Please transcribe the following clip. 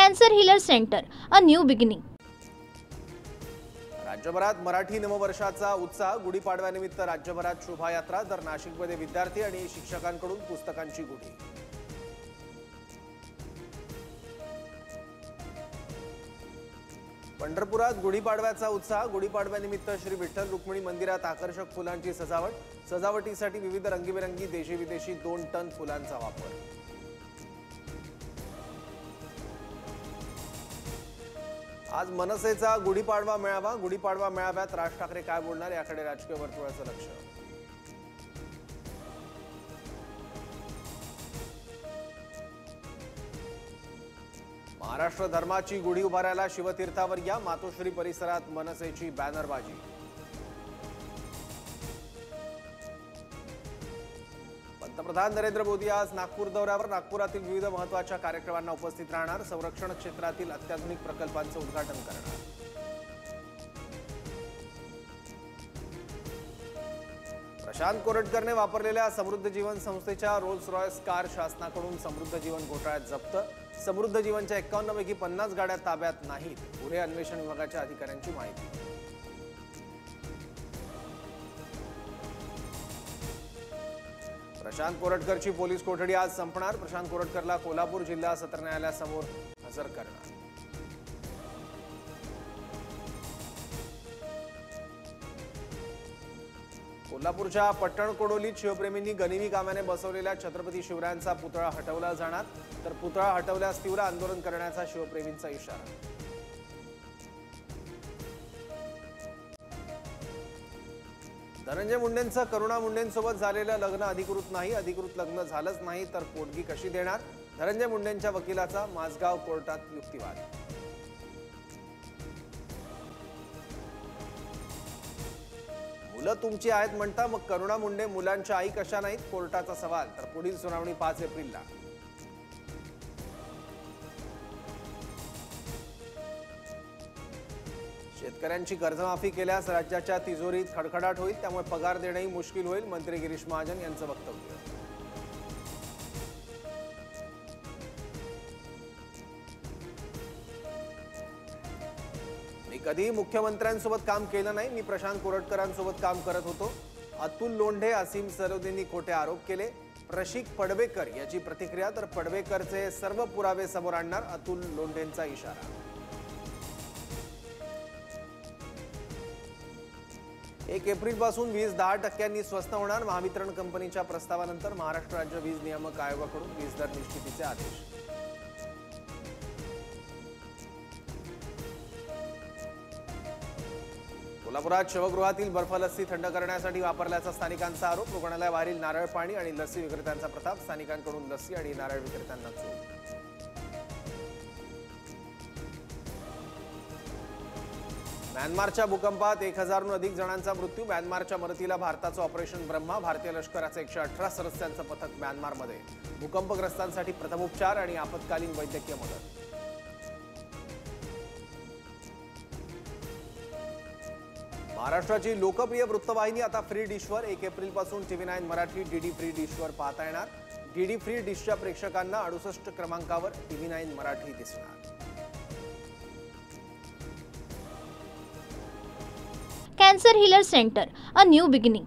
Cancer healer centre, a new beginning. राज्यभरात मराठी नववर्षाचा उत्साह। गुढीपाडव्यानिमित्त राज्यभरात शोभायात्रा, तर नाशिकमध्ये विद्यार्थी आणि शिक्षकांकडून पुस्तकांची गुढी। पंढरपुरात गुढीपाडव्याचा उत्साह। गुढीपाडव्यानिमित्त श्री विठ्ठल रुक्मिणी मंदिरात आकर्षक फुलांची सजावट। सजावटीसाठी विविध रंगीबेरंगी देशी विदेशी 2 टन फुलांचा वापर। आज मनसेचा गुढीपाडवा मेळावा। गुढीपाडवा मेळाव्यात राज ठाकरे काय बोलणार याकडे राजकीय वर्तुळाचं लक्ष। महाराष्ट्र धर्माची गुढी उभारायला शिवतीर्थावर या। मातोश्री परिसरात मनसेची बॅनरबाजी। पंतप्रधान नरेंद्र मोदी आज नागपूर दौऱ्यावर। नागपुरातील विविध महत्त्वाच्या कार्यक्रमांना उपस्थित राहणार। संरक्षण क्षेत्रातील अत्याधुनिक प्रकल्पांचं उद्घाटन करणार। प्रशांत कोरटकरने वापरलेल्या समृद्ध जीवन संस्थेच्या रोल्स रॉयस कार शासनाकडून समृद्ध जीवन घोटाळ्यात जप्त। समृद्ध जीवनच्या 51 पैकी 50 गाड्या ताब्यात नाहीत, गुन्हे अन्वेषण विभागाच्या अधिकाऱ्यांची माहिती। प्रशांत कोरटकरची पोलीस कोठडी आज संपणार। प्रशांत कोरटकरला कोल्हापूर जिल्हा सत्र न्यायालयासमोर हजर करणार। कोल्हापूरच्या पट्टण कोडोलीत शिवप्रेमींनी गनिमी कामाने बसवलेल्या छत्रपती शिवरायांचा पुतळा हटवला जाणार, तर पुतळा हटवल्यास तीव्र आंदोलन करण्याचा शिवप्रेमींचा इशारा। धनंजय मुंडेंचं करुणा मुंडेंसोबत झालेलं लग्न अधिकृत नाही। अधिकृत लग्न झालंच नाही तर पोटगी कशी देणार? धनंजय मुंडेंच्या वकिलाचा माझगाव कोर्टात युक्तिवाद। मुलं तुमची आहेत म्हणता, मग करुणा मुंडे मुलांच्या आई कशा नाहीत? कोर्टाचा सवाल। तर पुढील सुनावणी 5 एप्रिलला। शेतकऱ्यांची कर्जमाफी केल्यास राज्याच्या तिजोरीत खडखडाट होईल, त्यामुळे पगार देणंही मुश्किल होईल, मंत्री गिरीश महाजन यांचं वक्तव्य। मी कधीही मुख्यमंत्र्यांसोबत काम केलं नाही, मी प्रशांत कोरटकरांसोबत काम करत होतो। अतुल लोंढे, असीम सरोदेंनी खोटे आरोप केले। प्रशिक पडवेकर याची प्रतिक्रिया, तर पडवेकरचे सर्व पुरावे समोर आणणार, अतुल लोंढेंचा इशारा। 1 एप्रिलपासून वीज 10% स्वस्त होणार। महावितरण कंपनीच्या प्रस्तावानंतर महाराष्ट्र राज्य वीज नियामक आयोगाकडून वीज दर निश्चितीचे आदेश। कोल्हापुरात शवगृहातील बर्फलस्सी थंड करण्यासाठी वापरल्याचा स्थानिकांचा आरोप। रुग्णालयाबाहेरील नारळ पाणी आणि लस्सी विक्रेत्यांचा प्रताप। स्थानिकांकडून लस्सी आणि नारळ विक्रेत्यांना चोप। म्यानमारच्या भूकंपात 1000हून अधिक जणांचा मृत्यू। म्यानमारच्या मदतीला भारताचं ऑपरेशन ब्रह्मा। भारतीय लष्कराचं 118 सदस्यांचं पथक म्यानमारमध्ये। भूकंपग्रस्तांसाठी प्रथमोपचार आणि आपत्कालीन वैद्यकीय मदत। महाराष्ट्राची लोकप्रिय वृत्तवाहिनी आता फ्री डिशवर। 1 एप्रिलपासून TV9 मराठी डीडी फ्री डिशवर पाहता येणार। डीडी फ्री डिशच्या प्रेक्षकांना 68 क्रमांकावर TV9 मराठी दिसणार। Cancer healer centre, a new beginning.